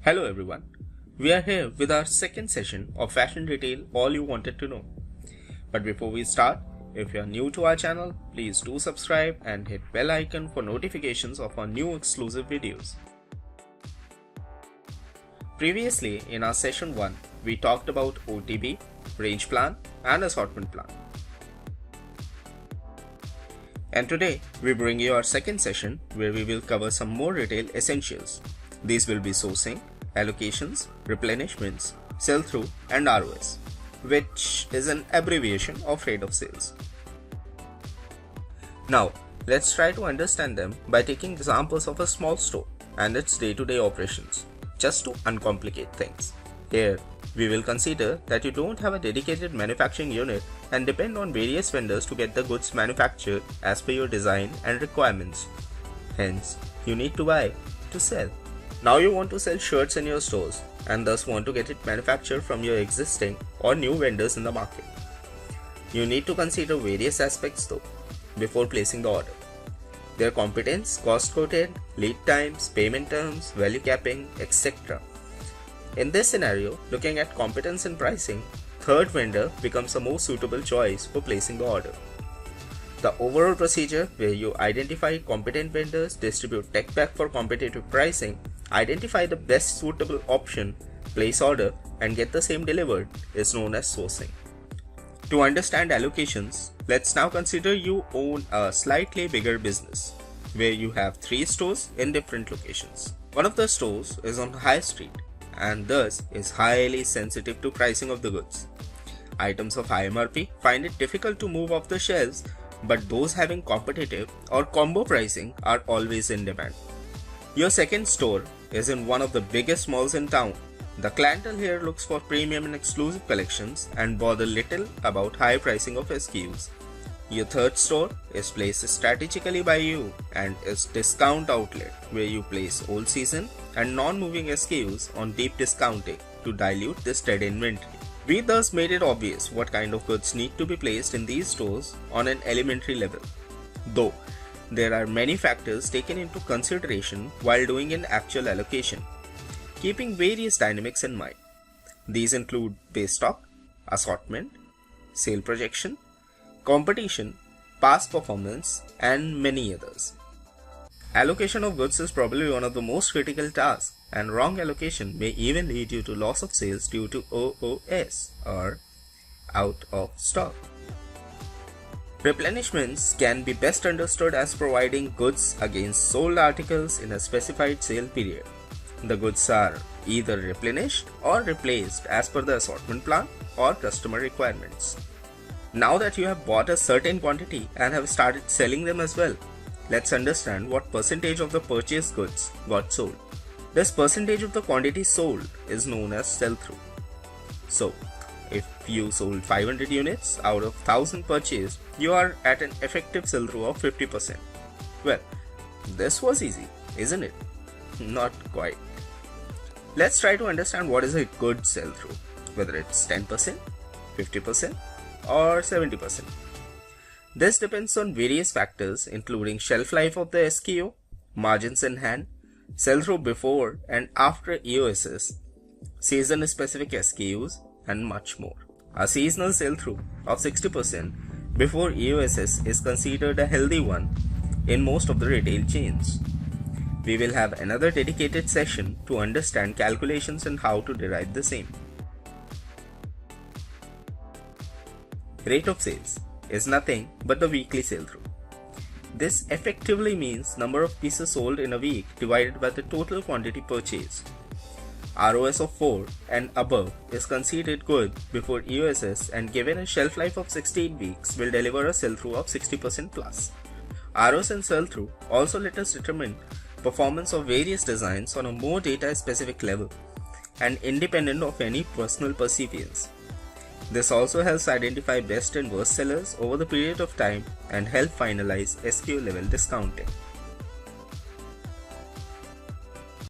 Hello everyone, we are here with our second session of Fashion Retail All You Wanted to Know. But before we start, if you are new to our channel, please do subscribe and hit bell icon for notifications of our new exclusive videos. Previously in our session 1, we talked about OTB, range plan and assortment plan. And today we bring you our second session where we will cover some more retail essentials. These will be sourcing, allocations, replenishments, sell-through and ROS, which is an abbreviation of rate of sales. Now, let's try to understand them by taking examples of a small store and its day-to-day operations, just to uncomplicate things. Here, we will consider that you don't have a dedicated manufacturing unit and depend on various vendors to get the goods manufactured as per your design and requirements. Hence, you need to buy to sell. Now you want to sell shirts in your stores and thus want to get it manufactured from your existing or new vendors in the market. You need to consider various aspects though before placing the order. Their competence, cost quoted, lead times, payment terms, value capping, etc. In this scenario, looking at competence and pricing, third vendor becomes a more suitable choice for placing the order. The overall procedure where you identify competent vendors, distribute tech pack for competitive pricing, identify the best suitable option, place order and get the same delivered is known as sourcing. To understand allocations, let's now consider you own a slightly bigger business where you have 3 stores in different locations. One of the stores is on High Street and thus is highly sensitive to pricing of the goods. Items of high MRP find it difficult to move off the shelves, but those having competitive or combo pricing are always in demand. Your second store is in one of the biggest malls in town. The clientele here looks for premium and exclusive collections and bother little about high pricing of SKUs. Your third store is placed strategically by you and is discount outlet where you place old season and non-moving SKUs on deep discounting to dilute this dead inventory. We thus made it obvious what kind of goods need to be placed in these stores on an elementary level. Though, there are many factors taken into consideration while doing an actual allocation, keeping various dynamics in mind. These include base stock, assortment, sale projection, competition, past performance, and many others. Allocation of goods is probably one of the most critical tasks, and wrong allocation may even lead you to loss of sales due to OOS or out of stock. Replenishments can be best understood as providing goods against sold articles in a specified sale period. The goods are either replenished or replaced as per the assortment plan or customer requirements. Now that you have bought a certain quantity and have started selling them as well, let's understand what percentage of the purchased goods got sold. This percentage of the quantity sold is known as sell-through. So, if you sold 500 units out of 1000 purchased, you are at an effective sell-through of 50%. Well, this was easy, isn't it? Not quite. Let's try to understand what is a good sell-through, whether it's 10%, 50% or 70%. This depends on various factors including shelf life of the SKU, margins in hand, sell-through before and after EOSS, season-specific SKUs, and much more. A seasonal sell-through of 60% before EOSS is considered a healthy one in most of the retail chains. We will have another dedicated session to understand calculations and how to derive the same. Rate of sales is nothing but the weekly sell-through. This effectively means number of pieces sold in a week divided by the total quantity purchased. ROS of 4 and above is considered good before EOSS and given a shelf life of 16 weeks will deliver a sell-through of 60% plus. ROS and sell-through also let us determine performance of various designs on a more data-specific level and independent of any personal perseverance. This also helps identify best and worst sellers over the period of time and help finalize SKU level discounting.